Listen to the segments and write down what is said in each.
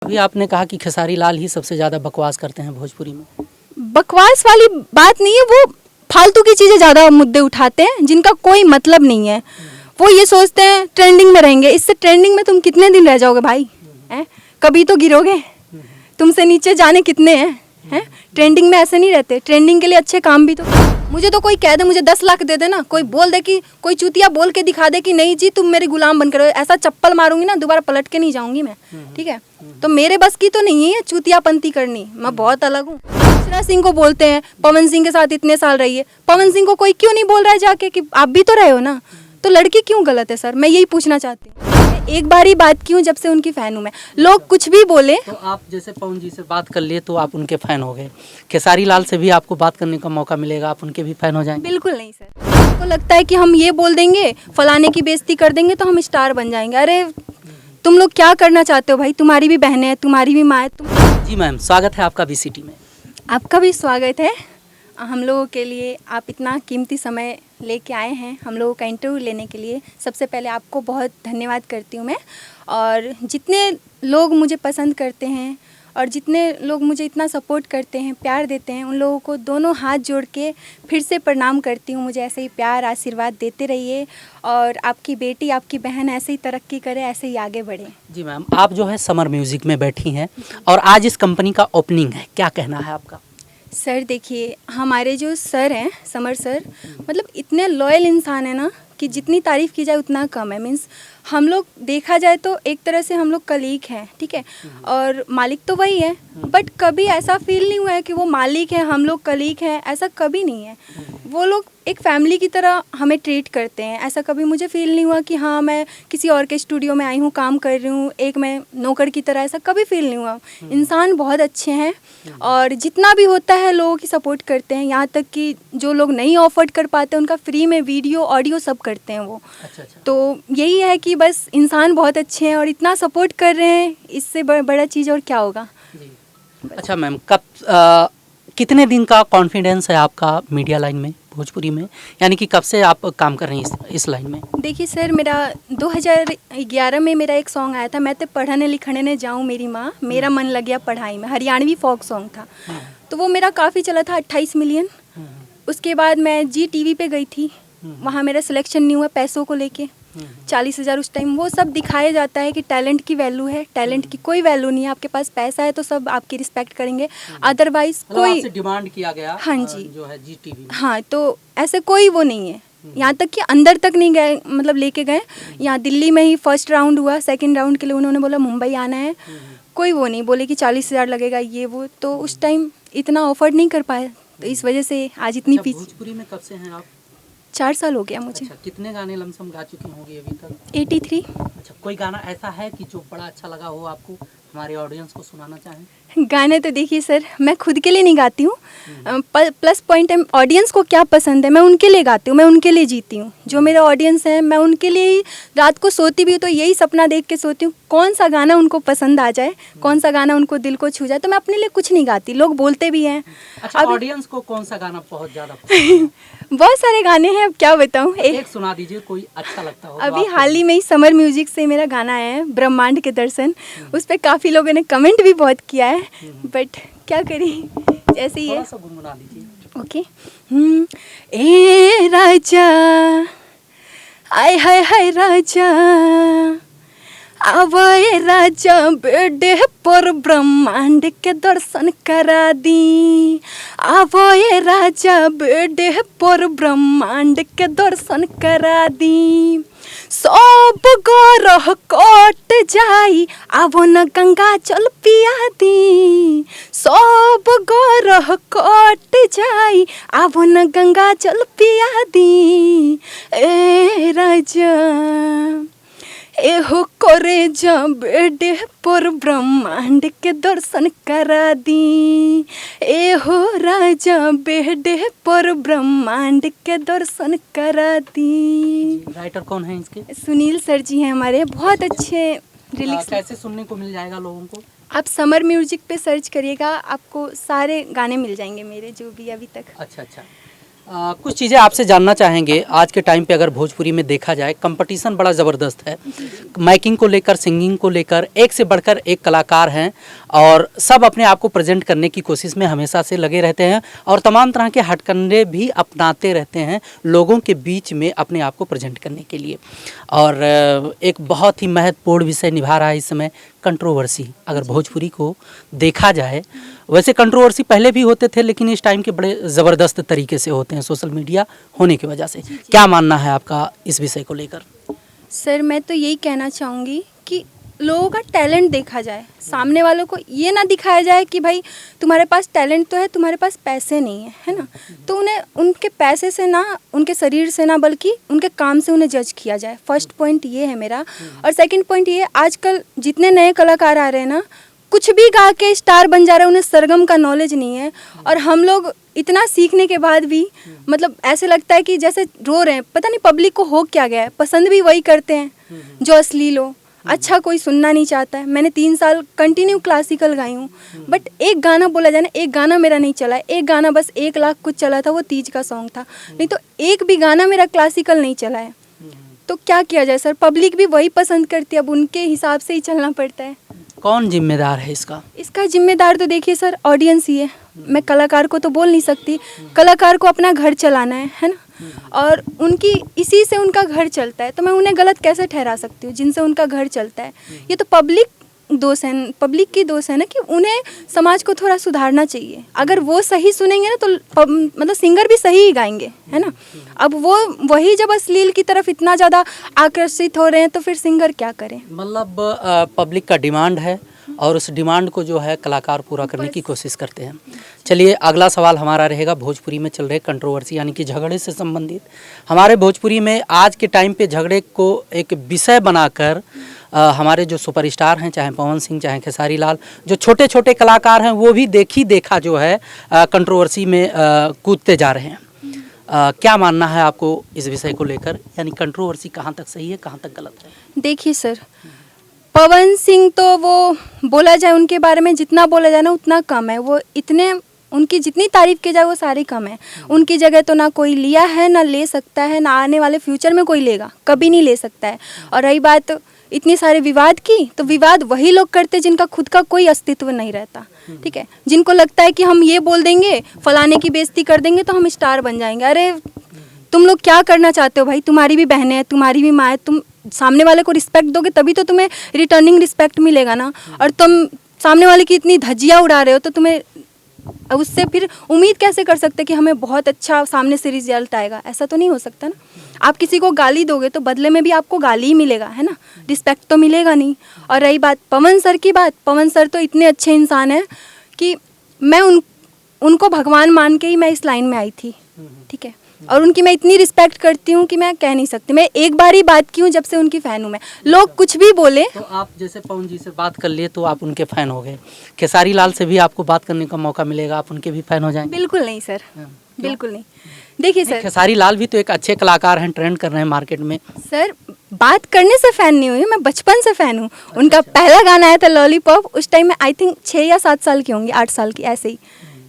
अभी आपने कहा कि खेसारी लाल ही सबसे ज़्यादा बकवास करते हैं भोजपुरी में। बकवास वाली बात नहीं है, वो फालतू की चीज़ें ज़्यादा मुद्दे उठाते हैं जिनका कोई मतलब नहीं है। वो ये सोचते हैं ट्रेंडिंग में रहेंगे। इससे ट्रेंडिंग में तुम कितने दिन रह जाओगे भाई? हैं, कभी तो गिरोगे। तुमसे नीचे जाने कितने हैं? ट्रेंडिंग में ऐसे नहीं रहते। ट्रेंडिंग के लिए अच्छे काम भी तो। मुझे तो कोई कह दे मुझे 10 लाख दे देना, कोई बोल दे कि कोई चूतिया बोल के दिखा दे कि नहीं जी तुम मेरे गुलाम बन कर, ऐसा चप्पल मारूंगी ना दोबारा पलट के नहीं जाऊंगी मैं। ठीक है, तो मेरे बस की तो नहीं है चूतियापंती करनी। मैं बहुत अलग हूँ। अक्षरा सिंह को बोलते हैं पवन सिंह के साथ इतने साल रही है, पवन सिंह को कोई क्यों नहीं बोल रहा है जाके कि आप भी तो रहे हो ना? तो लड़की क्यों गलत है सर? मैं यही पूछना चाहती हूँ। एक बार ही बात की हूँ जब से उनकी फ़ैन हूँ मैं। लोग कुछ भी बोले। तो आप जैसे पवन जी से बात कर लिए तो आप उनके फ़ैन हो गए, खेसारी लाल से भी आपको बात करने का मौका मिलेगा, आप उनके भी फ़ैन हो जाएंगे? बिल्कुल नहीं सर। आपको लगता है कि हम ये बोल देंगे फलाने की बेइज्जती कर देंगे तो हम स्टार बन जाएंगे? अरे तुम लोग क्या करना चाहते हो भाई? तुम्हारी भी बहनें हैं, तुम्हारी भी माँ है। जी मैम, स्वागत है आपका बीसीटी में। आपका भी स्वागत है। हम लोगों के लिए आप इतना कीमती समय लेके आए हैं हम लोगों का इंटरव्यू लेने के लिए। सबसे पहले आपको बहुत धन्यवाद करती हूँ मैं। और जितने लोग मुझे पसंद करते हैं और जितने लोग मुझे इतना सपोर्ट करते हैं, प्यार देते हैं, उन लोगों को दोनों हाथ जोड़ के फिर से प्रणाम करती हूँ। मुझे ऐसे ही प्यार आशीर्वाद देते रहिए और आपकी बेटी आपकी बहन ऐसे ही तरक्की करे, ऐसे ही आगे बढ़े। जी मैम, आप जो है समर म्यूज़िक में बैठी हैं और आज इस कंपनी का ओपनिंग है, क्या कहना है आपका? सर देखिए, हमारे जो सर हैं समर सर, मतलब इतने लॉयल इंसान है ना कि जितनी तारीफ़ की जाए उतना कम है। मीन्स हम लोग देखा जाए तो एक तरह से हम लोग कलीग हैं, ठीक है, और मालिक तो वही है, बट कभी ऐसा फील नहीं हुआ है कि वो मालिक है हम लोग कलीग हैं, ऐसा कभी नहीं है। वो लोग एक फैमिली की तरह हमें ट्रीट करते हैं। ऐसा कभी मुझे फील नहीं हुआ कि हाँ मैं किसी और के स्टूडियो में आई हूँ, काम कर रही हूँ, एक मैं नौकर की तरह, ऐसा कभी फील नहीं हुआ। इंसान बहुत अच्छे हैं और जितना भी होता है लोगों की सपोर्ट करते हैं। यहाँ तक कि जो लोग नहीं अफोर्ड कर पाते उनका फ्री में वीडियो ऑडियो सब करते हैं वो। अच्छा। तो यही है कि बस इंसान बहुत अच्छे हैं और इतना सपोर्ट कर रहे हैं, इससे बड़ा चीज़ और क्या होगा। जी अच्छा मैम, कितने दिन का कॉन्फिडेंस है आपका मीडिया लाइन में भोजपुरी में, यानी कि कब से आप काम कर रही हैं इस लाइन में? देखिए सर, मेरा 2011 में मेरा एक सॉन्ग आया था, मैं तो पढ़ने लिखने ने जाऊँ मेरी माँ, मेरा मन लग गया पढ़ाई में, हरियाणवी फोक सॉन्ग था। तो वो मेरा काफ़ी चला था, 28 मिलियन। उसके बाद मैं जी टीवी पे गई थी, वहाँ मेरा सिलेक्शन नहीं हुआ पैसों को लेके, 40,000 उस टाइम। वो सब दिखाया जाता है कि टैलेंट की वैल्यू है, टैलेंट की कोई वैल्यू नहीं है। आपके पास पैसा है तो सब आपकी रिस्पेक्ट करेंगे, अदरवाइज कोई आपसे डिमांड किया गया। हाँ जी, जो है जी टीवी में। हाँ, तो ऐसे कोई वो नहीं है। यहाँ तक कि अंदर तक नहीं गए, मतलब लेके गए। यहाँ दिल्ली में ही फर्स्ट राउंड हुआ, सेकंड राउंड के लिए उन्होंने बोला मुंबई आना है, कोई वो नहीं बोले कि 40,000 लगेगा ये वो। तो उस टाइम इतना ऑफर नहीं कर पाए, तो इस वजह से आज इतनी अच्छा, पीछे। भोजपुरी में कब से हैं आप? 4 साल हो गया मुझे। अच्छा, कितने गाने लमसम गा चुकी होंगी अभी तक? 83। अच्छा, कोई गाना ऐसा है कि जो बड़ा अच्छा लगा हो आपको, हमारे ऑडियंस को सुनाना चाहें? गाने तो देखिए सर, मैं खुद के लिए नहीं गाती हूँ। प्लस पॉइंट है ऑडियंस को क्या पसंद है, मैं उनके लिए गाती हूँ, मैं उनके लिए जीती हूँ। जो मेरा ऑडियंस है मैं उनके लिए ही रात को सोती भी हूँ तो यही सपना देख के सोती हूँ कौन सा गाना उनको पसंद आ जाए, कौन सा गाना उनको दिल को छू जाए। तो मैं अपने लिए कुछ नहीं गाती, लोग बोलते भी हैं। अच्छा, ऑडियंस को कौन सा गाना बहुत ज़्यादा पसंद है? बहुत सारे गाने हैं, अब क्या बताऊँ। एक सुना दीजिए, कोई अच्छा लगता हो। अभी हाल ही में ही समर म्यूजिक से मेरा गाना आया है ब्रह्मांड के दर्शन, उस पर काफ़ी लोगों ने कमेंट भी बहुत किया है, बट क्या करें, जैसे ही है। थोड़ा सा गुनगुना दीजिए। ओके। ए राजा, आय हाय हाय राजा, अब ए राजा बेडे पर ब्रह्मांड के दर्शन करा दी। अब ए राजा बेडे पर ब्रह्मांड के दर्शन करा दी। सब गरह कट जाई, अब न गंगा जल पिया दी। सब गरह कट जाई, अब न गंगा जल पिया दी। ए राजा, एहो करे जा बेडे पर ब्रह्मांड के दर्शन करा दी। एहो राजा बेडे पर ब्रह्मांड के दर्शन करा दी। राइटर कौन है इसके? सुनील सर जी हैं हमारे, बहुत अच्छे लिरिक्स। कैसे सुनने को मिल जाएगा लोगों को? आप समर म्यूजिक पे सर्च करिएगा, आपको सारे गाने मिल जाएंगे मेरे जो भी अभी तक। अच्छा। कुछ चीज़ें आपसे जानना चाहेंगे। आज के टाइम पे अगर भोजपुरी में देखा जाए, कंपटीशन बड़ा ज़बरदस्त है, माइकिंग को लेकर, सिंगिंग को लेकर, एक से बढ़कर एक कलाकार हैं और सब अपने आप को प्रेजेंट करने की कोशिश में हमेशा से लगे रहते हैं और तमाम तरह के हथकंडे भी अपनाते रहते हैं लोगों के बीच में अपने आप को प्रेजेंट करने के लिए। और एक बहुत ही महत्वपूर्ण विषय निभा रहा है इस समय कंट्रोवर्सी। अगर भोजपुरी को देखा जाए, वैसे कंट्रोवर्सी पहले भी होते थे लेकिन इस टाइम के बड़े ज़बरदस्त तरीके से होते हैं सोशल मीडिया होने की वजह से। क्या मानना है आपका इस विषय को लेकर? सर मैं तो यही कहना चाहूँगी कि लोगों का टैलेंट देखा जाए, सामने वालों को ये ना दिखाया जाए कि भाई तुम्हारे पास टैलेंट तो है, तुम्हारे पास पैसे नहीं है ना, तो उन्हें उनके पैसे से ना, उनके शरीर से ना, बल्कि उनके काम से उन्हें जज किया जाए। फर्स्ट पॉइंट ये है मेरा। और सेकंड पॉइंट ये है, आजकल जितने नए कलाकार आ रहे हैं ना, कुछ भी गा के स्टार बन जा रहे हैं, उन्हें सरगम का नॉलेज नहीं है। और हम लोग इतना सीखने के बाद भी मतलब ऐसे लगता है कि जैसे रो रहे हैं, पता नहीं पब्लिक को हो क्या गया है, पसंद भी वही करते हैं जो अश्लील हो, अच्छा कोई सुनना नहीं चाहता है। मैंने 3 साल कंटिन्यू क्लासिकल गाई हूँ, बट एक गाना बोला जाए ना, एक गाना मेरा नहीं चला है। एक गाना बस 1 लाख कुछ चला था, वो तीज का सॉन्ग था, नहीं तो एक भी गाना मेरा क्लासिकल नहीं चला है। तो क्या किया जाए सर, पब्लिक भी वही पसंद करती है, अब उनके हिसाब से ही चलना पड़ता है। कौन जिम्मेदार है इसका? इसका जिम्मेदार तो देखिए सर ऑडियंस ही है। मैं कलाकार को तो बोल नहीं सकती, कलाकार को अपना घर चलाना है ना, और उनकी इसी से उनका घर चलता है, तो मैं उन्हें गलत कैसे ठहरा सकती हूँ जिनसे उनका घर चलता है? ये तो पब्लिक दोष है, पब्लिक की दोष है ना, कि उन्हें समाज को थोड़ा सुधारना चाहिए। अगर वो सही सुनेंगे ना तो मतलब सिंगर भी सही ही गाएंगे, है ना। अब वो वही जब अश्लील की तरफ इतना ज़्यादा आकर्षित हो रहे हैं तो फिर सिंगर क्या करें? मतलब पब्लिक का डिमांड है और उस डिमांड को जो है कलाकार पूरा करने की कोशिश करते हैं। चलिए अगला सवाल हमारा रहेगा, भोजपुरी में चल रहे कंट्रोवर्सी यानी कि झगड़े से संबंधित। हमारे भोजपुरी में आज के टाइम पे झगड़े को एक विषय बनाकर हमारे जो सुपरस्टार हैं, चाहे पवन सिंह, चाहे खेसारी लाल, जो छोटे छोटे कलाकार हैं, वो भी देखा जो है कंट्रोवर्सी में कूदते जा रहे हैं। क्या मानना है आपको इस विषय को लेकर, यानी कंट्रोवर्सी कहाँ तक सही है, कहाँ तक गलत है? देखिए सर, पवन सिंह तो वो बोला जाए उनके बारे में जितना बोला जाए ना उतना कम है। वो इतने, उनकी जितनी तारीफ़ की जाए वो सारी कम है। उनकी जगह तो ना कोई लिया है, ना ले सकता है, ना आने वाले फ्यूचर में कोई लेगा, कभी नहीं ले सकता है। और रही बात इतनी सारे विवाद की, तो विवाद वही लोग करते जिनका खुद का कोई अस्तित्व नहीं रहता, ठीक है। जिनको लगता है कि हम ये बोल देंगे, फलाने की बेइज्जती कर देंगे तो हम स्टार बन जाएंगे। अरे तुम लोग क्या करना चाहते हो भाई? तुम्हारी भी बहनें हैं, तुम्हारी भी माँ है, तुम सामने वाले को रिस्पेक्ट दोगे तभी तो तुम्हें रिटर्निंग रिस्पेक्ट मिलेगा ना। और तुम सामने वाले की इतनी धज्जियाँ उड़ा रहे हो तो तुम्हें उससे फिर उम्मीद कैसे कर सकते कि हमें बहुत अच्छा सामने से रिजल्ट आएगा? ऐसा तो नहीं हो सकता ना। आप किसी को गाली दोगे तो बदले में भी आपको गाली ही मिलेगा, है ना, रिस्पेक्ट तो मिलेगा नहीं। और रही बात पवन सर की बात, पवन सर तो इतने अच्छे इंसान हैं कि मैं उनको भगवान मान के ही मैं इस लाइन में आई थी, ठीक है। और उनकी मैं इतनी रिस्पेक्ट करती हूँ कि मैं कह नहीं सकती। मैं एक बार ही बात की हूँ जब से उनकी फ़ैन हूँ मैं। लोग कुछ भी बोले, तो आप जैसे पवन जी से बात कर लिए तो आप उनके फ़ैन हो गए, खेसारी लाल से भी आपको बात करने का मौका मिलेगा, आप उनके भी फ़ैन हो जाएंगे? बिल्कुल नहीं सर, बिल्कुल नहीं। देखिए सर, खेसारी लाल भी तो एक अच्छे कलाकार हैं, ट्रेंड कर रहे हैं मार्केट में। सर बात करने से फ़ैन नहीं हुई, मैं बचपन से फ़ैन हूँ। उनका पहला गाना आया था लॉलीपॉप, उस टाइम में आई थिंक 6 या 7 साल की होंगी, 8 साल की ऐसे ही।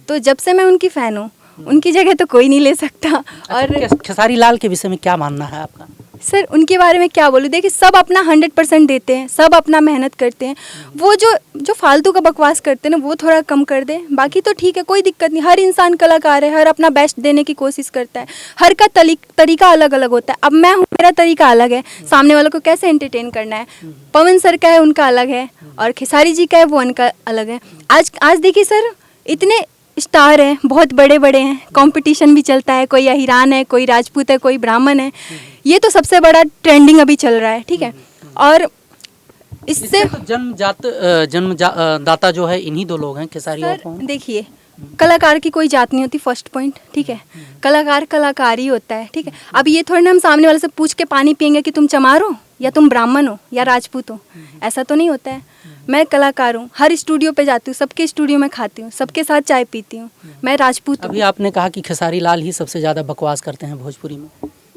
तो जब से मैं उनकी फ़ैन हूँ, उनकी जगह तो कोई नहीं ले सकता। और खेसारी लाल के विषय में क्या मानना है आपका? सर उनके बारे में क्या बोलूँ, देखिए सब अपना 100% देते हैं, सब अपना मेहनत करते हैं। वो जो फालतू का बकवास करते हैं ना, वो थोड़ा कम कर दें, बाकी तो ठीक है, कोई दिक्कत नहीं। हर इंसान कलाकार है, हर अपना बेस्ट देने की कोशिश करता है, हर का तरीका अलग अलग होता है। अब मैं हूँ, मेरा तरीका अलग है, सामने वालों को कैसे एंटरटेन करना है। पवन सर का है, उनका अलग है, और खेसारी जी का है, वो उनका अलग है। आज देखिए सर, इतने स्टार हैं, बहुत बड़े बड़े हैं, कंपटीशन भी चलता है, कोई अहिरान है, कोई राजपूत है, कोई ब्राह्मण है। ये तो सबसे बड़ा ट्रेंडिंग अभी चल रहा है, ठीक है। और इससे तो जन्मदाता जो है इन्हीं 2 लोग हैं, खेसारी और पवन। देखिए कलाकार की कोई जात नहीं होती, फर्स्ट पॉइंट, ठीक है। कलाकार ही होता है, ठीक है। अब ये थोड़ी ना हम सामने वाले से पूछ के पानी पियेंगे कि तुम चमार हो या तुम ब्राह्मण हो या राजपूत हो, ऐसा तो नहीं होता है। मैं कलाकार हूँ, हर स्टूडियो पे जाती हूँ, सबके स्टूडियो में खाती हूँ, सबके साथ चाय पीती हूँ, मैं राजपूत हूँ। अभी आपने कहा कि खेसारी लाल ही सबसे ज़्यादा बकवास करते हैं भोजपुरी में।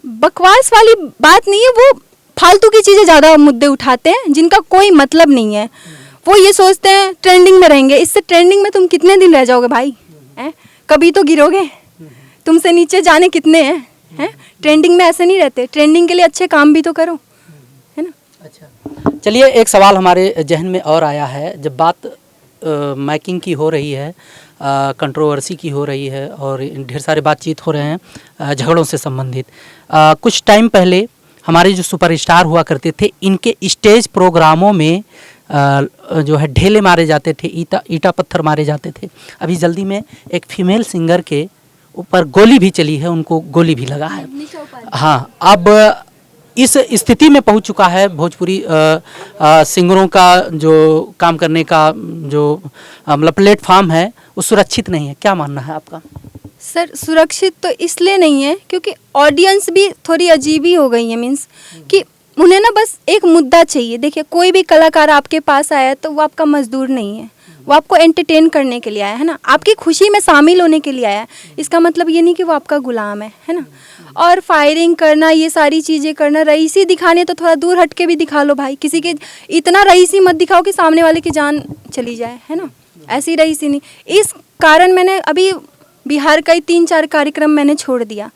बकवास वाली बात नहीं है, वो फालतू की चीज़ें ज़्यादा मुद्दे उठाते हैं जिनका कोई मतलब नहीं है। वो ये सोचते हैं ट्रेंडिंग में रहेंगे, इससे ट्रेंडिंग में तुम कितने दिन रह जाओगे भाई? कभी तो गिरोगे। तुमसे नीचे जाने कितने हैं? ट्रेंडिंग में ऐसे नहीं रहते, ट्रेंडिंग के लिए अच्छे काम भी तो करो, है ना। अच्छा, चलिए एक सवाल हमारे जहन में और आया है। जब बात माइकिंग की हो रही है, कंट्रोवर्सी की हो रही है और ढेर सारे बातचीत हो रहे हैं झगड़ों से संबंधित, कुछ टाइम पहले हमारे जो सुपरस्टार हुआ करते थे, इनके स्टेज प्रोग्रामों में जो है ढेले मारे जाते थे, ईटा पत्थर मारे जाते थे। अभी जल्दी में एक फीमेल सिंगर के ऊपर गोली भी चली है, उनको गोली भी लगा है। हाँ, अब इस स्थिति में पहुंच चुका है भोजपुरी सिंगरों का जो काम करने का जो मतलब प्लेटफॉर्म है, वो सुरक्षित नहीं है। क्या मानना है आपका? सर, सुरक्षित तो इसलिए नहीं है क्योंकि ऑडियंस भी थोड़ी अजीब ही हो गई है। मीन्स कि उन्हें ना बस एक मुद्दा चाहिए। देखिए, कोई भी कलाकार आपके पास आया तो वो आपका मजदूर नहीं है, वो आपको एंटरटेन करने के लिए आया है ना, आपकी खुशी में शामिल होने के लिए आया है। इसका मतलब ये नहीं कि वो आपका गुलाम है ना। और फायरिंग करना, ये सारी चीज़ें करना, रईसी दिखाने तो थोड़ा दूर हट के भी दिखा लो भाई। किसी के इतना रईसी मत दिखाओ कि सामने वाले की जान चली जाए, है ना। ऐसी रईसी नहीं। इस कारण मैंने अभी बिहार का ही 3-4 कार्यक्रम मैंने छोड़ दिया।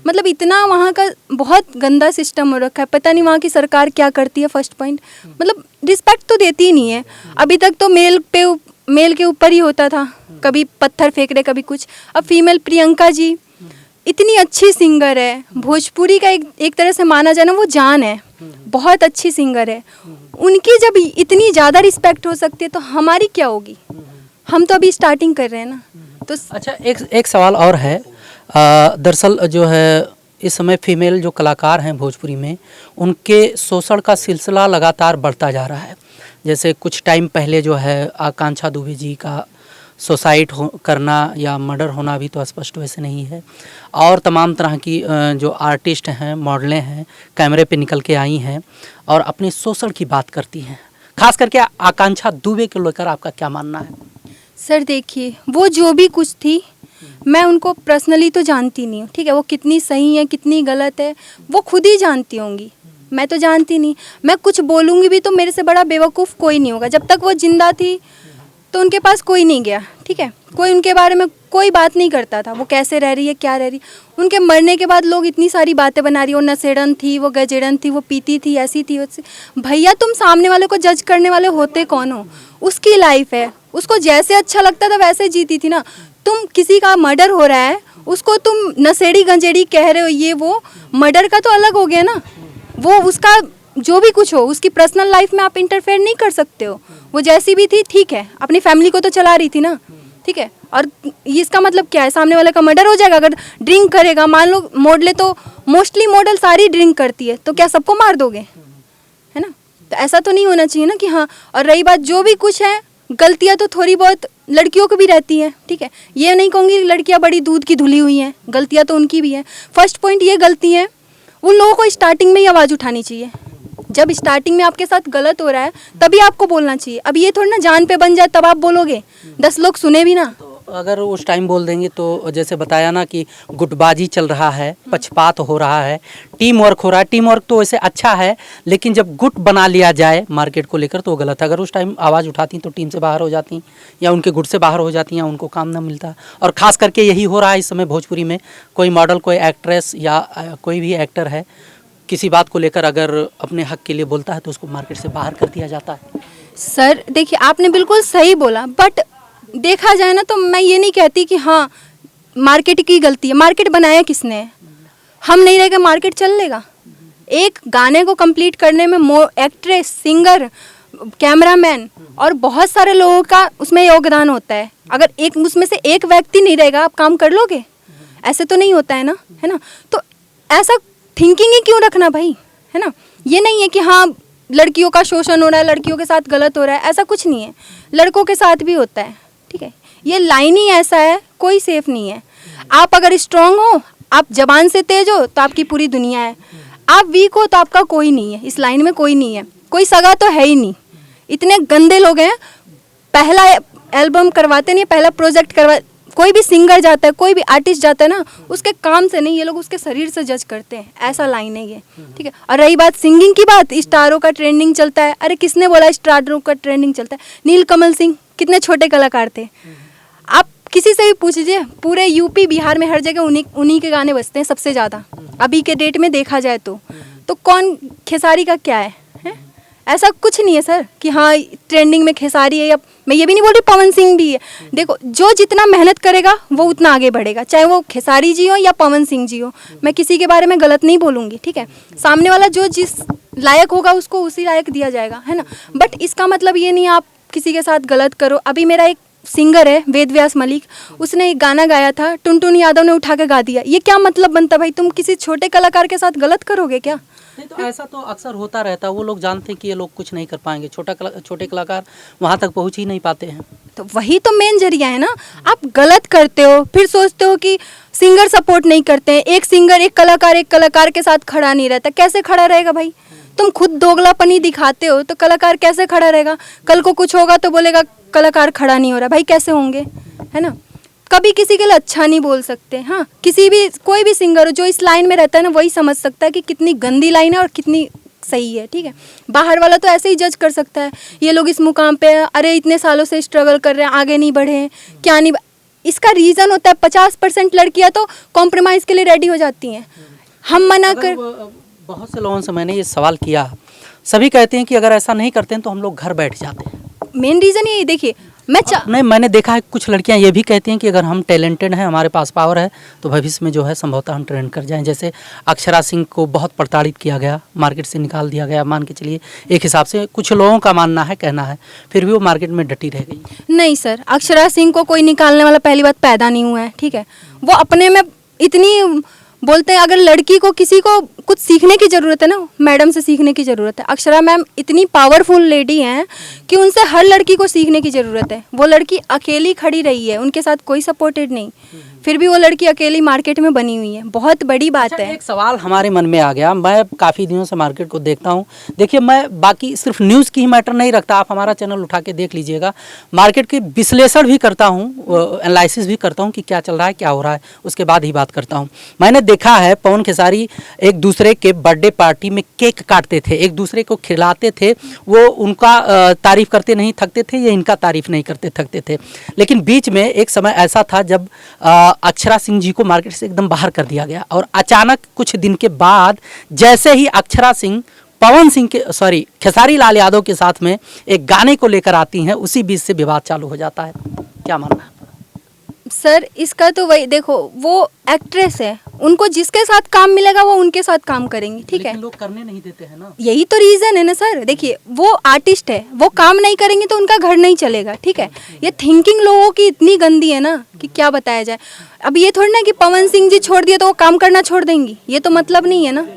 मतलब इतना वहाँ का बहुत गंदा सिस्टम हो रखा है, पता नहीं वहाँ की सरकार क्या करती है। फर्स्ट पॉइंट, मतलब रिस्पेक्ट तो देती ही नहीं है। अभी तक तो मेल के ऊपर ही होता था, कभी पत्थर फेंक रहे, कभी कुछ। अब फीमेल प्रियंका जी इतनी अच्छी सिंगर है, भोजपुरी का एक तरह से माना जाए ना वो जान है, बहुत अच्छी सिंगर है। उनकी जब इतनी ज़्यादा रिस्पेक्ट हो सकती है तो हमारी क्या होगी? हम तो अभी स्टार्टिंग कर रहे हैं ना। तो अच्छा, एक सवाल और है। दरअसल जो है इस समय फीमेल जो कलाकार हैं भोजपुरी में, उनके शोषण का सिलसिला लगातार बढ़ता जा रहा है। जैसे कुछ टाइम पहले जो है आकांक्षा दुबे जी का सुसाइड करना या मर्डर होना भी तो स्पष्ट वैसे नहीं है, और तमाम तरह की जो आर्टिस्ट हैं, मॉडलें हैं, कैमरे पे निकल के आई हैं और अपने शोषण की बात करती हैं। खास करके आकांक्षा दुबे को लेकर आपका क्या मानना है? सर देखिए, वो जो भी कुछ थी, मैं उनको पर्सनली तो जानती नहीं हूँ, ठीक है। वो कितनी सही है कितनी गलत है वो खुद ही जानती होंगी, मैं तो जानती नहीं। मैं कुछ बोलूँगी भी तो मेरे से बड़ा बेवकूफ़ कोई नहीं होगा। जब तक वो जिंदा थी तो उनके पास कोई नहीं गया, ठीक है। कोई उनके बारे में कोई बात नहीं करता था, वो कैसे रह रही है क्या रह रही। उनके मरने के बाद लोग इतनी सारी बातें बना रही, वो नशेड़न थी, वो गजेड़न थी, वो पीती थी, ऐसी थी वैसी। भैया, तुम सामने वाले को जज करने वाले होते कौन हो? उसकी लाइफ है, उसको जैसे अच्छा लगता था वैसे जीती थी ना। तुम किसी का मर्डर हो रहा है, उसको तुम नशेड़ी गंजेड़ी कह रहे हो, ये वो मर्डर का तो अलग हो गया ना। वो उसका जो भी कुछ हो, उसकी पर्सनल लाइफ में आप इंटरफेयर नहीं कर सकते हो। वो जैसी भी थी ठीक है, अपनी फैमिली को तो चला रही थी ना, ठीक है। और इसका मतलब क्या है? सामने वाले का मर्डर हो जाएगा अगर ड्रिंक करेगा। मान लो मॉडलें तो मोस्टली मॉडल सारी ड्रिंक करती है, तो क्या सबको मार दोगे? है ना। तो ऐसा तो नहीं होना चाहिए ना कि हाँ। और रही बात जो भी कुछ है, गलतियाँ तो थोड़ी बहुत लड़कियों को भी रहती हैं, ठीक है। ये नहीं कहूँगी लड़कियाँ बड़ी दूध की धुली हुई हैं, गलतियाँ तो उनकी भी हैं। फर्स्ट पॉइंट ये गलती है, उन लोगों को स्टार्टिंग में ही आवाज़ उठानी चाहिए। जब स्टार्टिंग में आपके साथ गलत हो रहा है तभी आपको बोलना चाहिए। अब ये थोड़ी ना जान पे बन जाए तब आप बोलोगे, 10 लोग सुने भी ना। तो अगर उस टाइम बोल देंगे तो जैसे बताया ना कि गुटबाजी चल रहा है, पक्षपात हो रहा है, टीम वर्क हो रहा है। टीम वर्क तो वैसे अच्छा है, लेकिन जब गुट बना लिया जाए मार्केट को लेकर तो गलत है। अगर उस टाइम आवाज़ उठाती तो टीम से बाहर हो जाती या उनके गुट से बाहर हो जाती या उनको काम ना मिलता। और ख़ास करके यही हो रहा है इस समय भोजपुरी में। कोई मॉडल, कोई एक्ट्रेस या कोई भी एक्टर है, किसी बात को लेकर अगर अपने हक के लिए बोलता है तो उसको मार्केट से बाहर कर दिया जाता है। सर देखिए, आपने बिल्कुल सही बोला, बट देखा जाए ना तो मैं ये नहीं कहती कि हाँ मार्केट की गलती है। मार्केट बनाया किसने है? हम नहीं रहेगा मार्केट चल लेगा? एक गाने को कंप्लीट करने में एक्ट्रेस, सिंगर, कैमरामैन और बहुत सारे लोगों का उसमें योगदान होता है। अगर एक उसमें से एक व्यक्ति नहीं रहेगा, आप काम कर लोगे? ऐसे तो नहीं होता है ना, है ना। तो ऐसा थिंकिंग ही क्यों रखना भाई, है ना। ये नहीं है कि हाँ लड़कियों का शोषण हो रहा है, लड़कियों के साथ गलत हो रहा है, ऐसा कुछ नहीं है। लड़कों के साथ भी होता है, ठीक है। ये लाइन ही ऐसा है, कोई सेफ नहीं है। आप अगर स्ट्रांग हो, आप जबान से तेज हो तो आपकी पूरी दुनिया है। आप वीक हो तो आपका कोई नहीं है, इस लाइन में कोई नहीं है, कोई सगा तो है ही नहीं। इतने गंदे लोग हैं, पहला एल्बम करवाते नहीं, पहला प्रोजेक्ट करवा, कोई भी सिंगर जाता है, कोई भी आर्टिस्ट जाता है ना, उसके काम से नहीं, ये लोग उसके शरीर से जज करते हैं। ऐसा लाइन है ये, ठीक है। और रही बात सिंगिंग की बात, स्टारों का ट्रेंडिंग चलता है। अरे किसने बोला स्टारों का ट्रेंडिंग चलता है? नीलकमल सिंह कितने छोटे कलाकार थे। आप किसी से भी पूछ लीजिए, पूरे यूपी बिहार में हर जगह उन्हीं के गाने बजते हैं सबसे ज़्यादा अभी के डेट में देखा जाए तो कौन खेसारी का क्या है? ऐसा कुछ नहीं है सर कि हाँ ट्रेंडिंग में खेसारी है, या मैं ये भी नहीं बोल रही पवन सिंह भी है। देखो जो जितना मेहनत करेगा वो उतना आगे बढ़ेगा, चाहे वो खेसारी जी हो या पवन सिंह जी हो। मैं किसी के बारे में गलत नहीं बोलूँगी, ठीक है। सामने वाला जो जिस लायक होगा उसको उसी लायक दिया जाएगा, है ना। बट इसका मतलब ये नहीं आप किसी के साथ गलत करो। अभी मेरा एक सिंगर है वेद व्यास मलिक, उसने एक गाना गाया था, टुनटुन यादव ने उठा के गा दिया। ये क्या मतलब बनता भाई? तुम किसी छोटे कलाकार के साथ गलत करोगे क्या? नहीं तो ऐसा तो अक्सर होता रहता है, वो लोग जानते हैं कि ये लोग कुछ नहीं कर पाएंगे, छोटे कलाकार वहाँ तक पहुँच ही नहीं पाते हैं। तो वही तो मेन जरिया है ना। आप गलत करते हो फिर सोचते हो कि सिंगर सपोर्ट नहीं करते हैं। एक सिंगर एक कलाकार के साथ खड़ा नहीं रहता, कैसे खड़ा रहेगा भाई? तुम खुद दोगलापनी दिखाते हो तो कलाकार कैसे खड़ा रहेगा? कल को कुछ होगा तो बोलेगा कलाकार खड़ा नहीं हो रहा, भाई कैसे होंगे, है ना। कभी किसी के लिए अच्छा नहीं बोल सकते। हाँ, कोई भी सिंगर हो जो इस लाइन में रहता है ना, वही समझ सकता है कि कितनी गंदी लाइन है और कितनी सही है, ठीक है। बाहर वाला तो ऐसे ही जज कर सकता है, ये लोग इस मुकाम पे हैं, अरे इतने सालों से स्ट्रगल कर रहे हैं, आगे नहीं बढ़े हैं, क्या नहीं। इसका रीज़न होता है 50% लड़कियां तो कॉम्प्रोमाइज़ के लिए रेडी हो जाती हैं। हम मना कर बहुत से लोगों से मैंने ये सवाल किया, सभी कहते हैं कि अगर ऐसा नहीं करते हैं तो हम लोग घर बैठ जाते हैं। मेन रीज़न ये देखिए, नहीं, मैंने देखा है कुछ लड़कियां ये भी कहती हैं कि अगर हम टैलेंटेड हैं, हमारे पास पावर है, तो भविष्य में जो है संभवतः हम ट्रेंड कर जाएं। जैसे अक्षरा सिंह को बहुत प्रताड़ित किया गया, मार्केट से निकाल दिया गया, मान के चलिए एक हिसाब से कुछ लोगों का मानना है, कहना है, फिर भी वो मार्केट में डटी रह गई। नहीं सर, अक्षरा सिंह को कोई निकालने वाला पहली बात पैदा नहीं हुआ है, ठीक है। वो अपने में इतनी बोलते हैं, अगर लड़की को किसी को कुछ सीखने की ज़रूरत है ना, मैडम से सीखने की ज़रूरत है। अक्षरा मैम इतनी पावरफुल लेडी हैं कि उनसे हर लड़की को सीखने की ज़रूरत है। वो लड़की अकेली खड़ी रही है, उनके साथ कोई सपोर्टेड नहीं, फिर भी वो लड़की अकेली मार्केट में बनी हुई है, बहुत बड़ी बात है। एक सवाल हमारे मन में आ गया, मैं काफ़ी दिनों से मार्केट को देखता हूँ। देखिए, मैं बाकी सिर्फ न्यूज़ की ही मैटर नहीं रखता, आप हमारा चैनल उठा के देख लीजिएगा, मार्केट के विश्लेषण भी करता हूँ, एनालिसिस भी करता हूँ कि क्या चल रहा है, क्या हो रहा है, उसके बाद ही बात करता हूँ। मैंने देखा है पवन खेसारी एक दूसरे के बर्थडे पार्टी में केक काटते थे, एक दूसरे को खिलाते थे, वो उनका तारीफ करते नहीं थकते थे, ये इनका तारीफ नहीं करते थकते थे। लेकिन बीच में एक समय ऐसा था जब अक्षरा सिंह जी को मार्केट से एकदम बाहर कर दिया गया, और अचानक कुछ दिन के बाद जैसे ही अक्षरा सिंह खेसारी लाल यादव के साथ में एक गाने को लेकर आती हैं, उसी बीच से विवाद चालू हो जाता है। क्या मानना है सर? इसका तो वही देखो, वो एक्ट्रेस है, उनको जिसके साथ काम मिलेगा वो उनके साथ काम करेंगी, ठीक है। लोग करने नहीं देते हैं ना, यही तो रीजन है ना सर। देखिए, वो आर्टिस्ट है, वो काम नहीं करेंगे तो उनका घर नहीं चलेगा, ठीक है। ये थिंकिंग लोगों की इतनी गंदी है ना कि क्या बताया जाए। अब ये थोड़ी ना कि पवन सिंह जी छोड़ दिए तो वो काम करना छोड़ देंगी, ये तो मतलब नहीं है ना।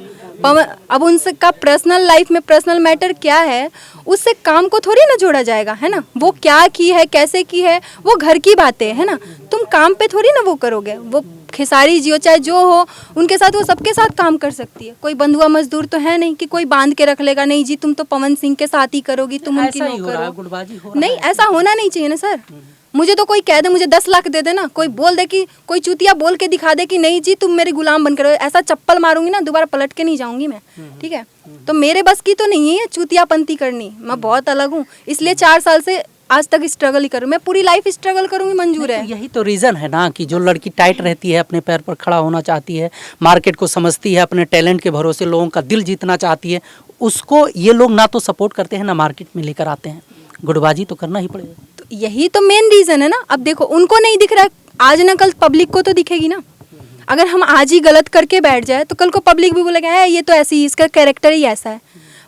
अब उनसे का पर्सनल लाइफ में पर्सनल मैटर क्या है, उससे काम को थोड़ी ना जोड़ा जाएगा, है ना। वो क्या की है, कैसे की है, वो घर की बातें है ना। तुम काम पे थोड़ी ना वो करोगे। वो खेसारी जी हो चाहे जो हो, उनके साथ वो सबके साथ काम कर सकती है। कोई बंधुआ मजदूर तो है नहीं कि कोई बांध के रख लेगा, नहीं जी तुम तो पवन सिंह के साथ ही करोगी, तुम उनकी नौकर हो। नहीं, ऐसा होना नहीं चाहिए ना सर। मुझे तो कोई कह दे मुझे 10 लाख दे देना, कोई बोल दे कि कोई चूतिया बोल के दिखा दे कि नहीं जी तुम मेरे गुलाम बन कर, ऐसा चप्पल मारूंगी ना, दोबारा पलट के नहीं जाऊंगी मैं, ठीक है। तो मेरे बस की तो नहीं है चूतियापंती करनी, मैं बहुत अलग हूँ, इसलिए 4 साल से आज तक स्ट्रगल ही करूँ। मैं पूरी लाइफ स्ट्रगल करूँगी, मंजूर है। तो यही तो रीज़न है ना कि जो लड़की टाइट रहती है, अपने पैर पर खड़ा होना चाहती है, मार्केट को समझती है, अपने टैलेंट के भरोसे लोगों का दिल जीतना चाहती है, उसको ये लोग ना तो सपोर्ट करते हैं ना मार्केट में लेकर आते हैं। गुटबाजी तो करना ही पड़ेगा। तो यही तो मेन रीज़न है ना। अब देखो, उनको नहीं दिख रहा है, आज ना कल पब्लिक को तो दिखेगी ना। अगर हम आज ही गलत करके बैठ जाए तो कल को पब्लिक भी बोलेगा है ये तो ऐसी, इसका कैरेक्टर ही ऐसा है।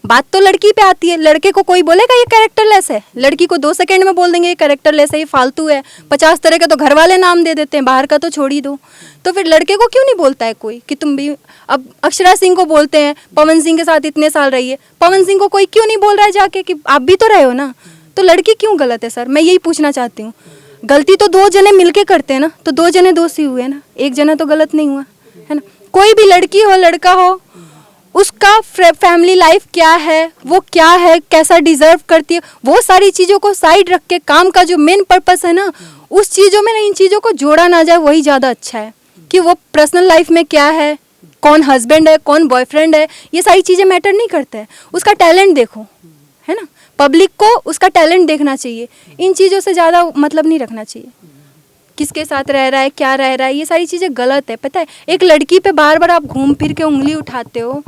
बात तो लड़की पे आती है, लड़के को कोई बोलेगा ये कैरेक्टरलेस है, लड़की को 2 सेकंड में बोल देंगे ये कैरेक्टरलेस है, ये फालतू है। 50 तरह के तो घर वाले नाम दे देते हैं, बाहर का तो छोड़ ही दो। तो फिर लड़के को क्यों नहीं बोलता है कोई कि तुम भी। अब अक्षरा सिंह को बोलते हैं, पवन सिंह के साथ इतने साल रही है, पवन सिंह को कोई क्यों नहीं बोल रहा है जाके कि आप भी तो रहे हो ना। तो लड़की क्यों गलत है सर? मैं यही पूछना चाहती हूँ। गलती तो 2 जने मिलके करते हैं ना, तो 2 जने दोषी हुए ना, एक जना तो गलत नहीं हुआ, है ना। कोई भी लड़की हो लड़का हो, उसका फैमिली लाइफ क्या है, वो क्या है, कैसा डिजर्व करती है, वो सारी चीज़ों को साइड रख के काम का जो मेन पर्पस है ना, उस चीज़ों में ना इन चीज़ों को जोड़ा ना जाए, वही ज़्यादा अच्छा है। कि वो पर्सनल लाइफ में क्या है, कौन हस्बैंड है, कौन बॉयफ्रेंड है, ये सारी चीज़ें मैटर नहीं करते हैं। उसका टैलेंट देखो, है ना। पब्लिक को उसका टैलेंट देखना चाहिए, इन चीज़ों से ज़्यादा मतलब नहीं रखना चाहिए। किसके साथ रह रहा है, क्या रह रहा है, ये सारी चीज़ें गलत है। पता है, एक लड़की पे बार बार आप घूम फिर के उंगली उठाते हो।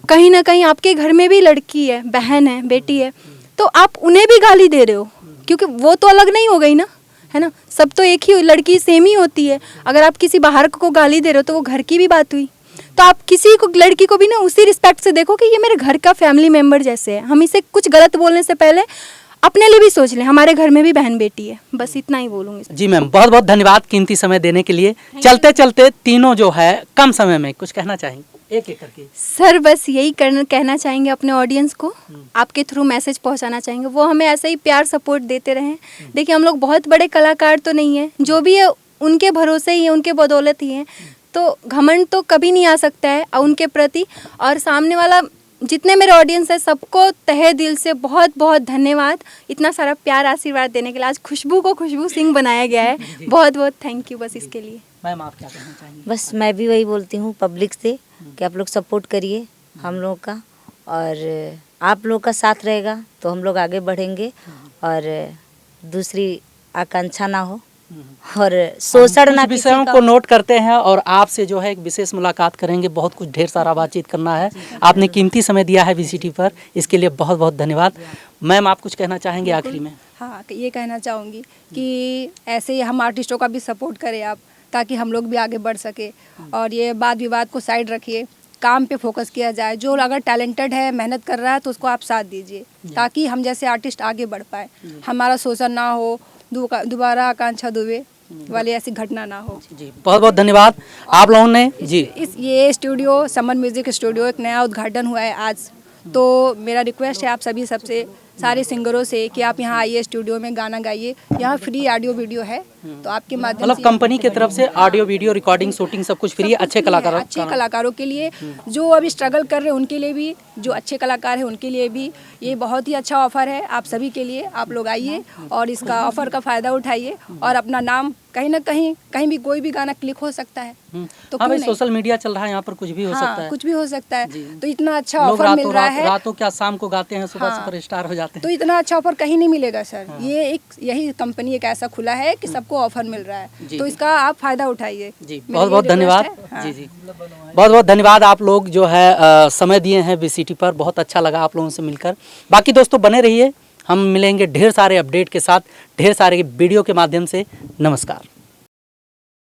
कहीं ना कहीं आपके घर में भी लड़की है, बहन है, बेटी है, तो आप उन्हें भी गाली दे रहे हो, क्योंकि वो तो अलग नहीं हो गई ना, है ना। सब तो एक ही लड़की सेम ही होती है। अगर आप किसी बाहर को गाली दे रहे हो तो वो घर की भी बात हुई। तो आप किसी को, लड़की को भी ना उसी रिस्पेक्ट से देखो कि ये मेरे घर का फैमिली मेम्बर जैसे है। हम इसे कुछ गलत बोलने से पहले अपने लिए भी सोच लें, हमारे घर में भी बहन बेटी है। बस इतना ही बोलूँगी। जी मैम, बहुत बहुत धन्यवाद कीमती समय देने के लिए। चलते चलते तीनों जो है कम समय में कुछ कहना चाहेंगे, एक एक करके। सर बस यही कहना चाहेंगे अपने ऑडियंस को, आपके थ्रू मैसेज पहुंचाना चाहेंगे, वो हमें ऐसा ही प्यार सपोर्ट देते रहें। देखिए, हम लोग बहुत बड़े कलाकार तो नहीं है, जो भी है उनके भरोसे ही है, उनके बदौलत ही है। तो घमंड तो कभी नहीं आ सकता है उनके प्रति। और सामने वाला, जितने मेरे ऑडियंस है, सबको तहे दिल से बहुत बहुत धन्यवाद इतना सारा प्यार आशीर्वाद देने के लिए। आज खुशबू को खुशबू सिंह बनाया गया है, बहुत बहुत थैंक यू बस इसके लिए। मैम आप क्या कहना चाहेंगी? बस मैं भी वही बोलती हूँ पब्लिक से कि आप लोग सपोर्ट करिए हम लोग का, और आप लोग का साथ रहेगा तो हम लोग आगे बढ़ेंगे और दूसरी आकांक्षा ना हो और शोषण ना कुछ विषयों को नोट करते हैं और आपसे जो है एक विशेष मुलाकात करेंगे। बहुत कुछ ढेर सारा बातचीत करना है। आपने कीमती समय दिया है VCT पर, इसके लिए बहुत बहुत धन्यवाद। मैम आप कुछ कहना चाहेंगे आखिरी में? हाँ, ये कहना चाहूँगी कि ऐसे ही हम आर्टिस्टों का भी सपोर्ट करें आप, ताकि हम लोग भी आगे बढ़ सके। और ये वाद विवाद को साइड रखिए, काम पे फोकस किया जाए। जो अगर टैलेंटेड है, मेहनत कर रहा है, तो उसको आप साथ दीजिए, ताकि हम जैसे आर्टिस्ट आगे बढ़ पाए, हमारा शोषण ना हो, दोबारा आकांक्षा दुबे वाली ऐसी घटना ना हो। जी बहुत बहुत धन्यवाद आप लोगों ने। जी ये स्टूडियो, समन म्यूजिक स्टूडियो, एक नया उद्घाटन हुआ है आज। तो मेरा रिक्वेस्ट है आप सभी, सबसे, सारे सिंगरों से कि आप यहाँ आइए, स्टूडियो में गाना गाइए। यहाँ फ्री ऑडियो वीडियो है, तो आपके माध्यम मतलब से कंपनी की तरफ से ऑडियो वीडियो रिकॉर्डिंग शूटिंग सब कुछ फ्री है, अच्छे कलाकारों के लिए, जो अभी स्ट्रगल कर रहे हैं उनके लिए भी, जो अच्छे कलाकार हैं उनके लिए भी ये बहुत ही अच्छा ऑफर है आप सभी के लिए। आप लोग आइए और इसका ऑफर का फ़ायदा उठाइए और अपना नाम कहीं ना कहीं भी कोई भी गाना क्लिक हो सकता है। तो हाँ भाई, सोशल मीडिया चल रहा है, यहाँ पर कुछ भी हो सकता है, कुछ भी हो सकता है। तो इतना अच्छा लोग ऑफर मिल रहा है, रातों क्या शाम को गाते हैं, सुबह सुपरस्टार हो जाते हैं। तो इतना अच्छा ऑफर कहीं नहीं मिलेगा सर। ये यही कंपनी एक ऐसा खुला है कि सबको ऑफर मिल रहा है, तो इसका आप फायदा उठाइए। जी बहुत बहुत धन्यवाद। जी बहुत बहुत धन्यवाद। आप लोग जो है समय दिए हैं VCT पर, बहुत अच्छा लगा आप लोगों से मिलकर। बाकी दोस्तों बने रहिए, हम मिलेंगे ढेर सारे अपडेट के साथ, ढेर सारे वीडियो के माध्यम से। नमस्कार।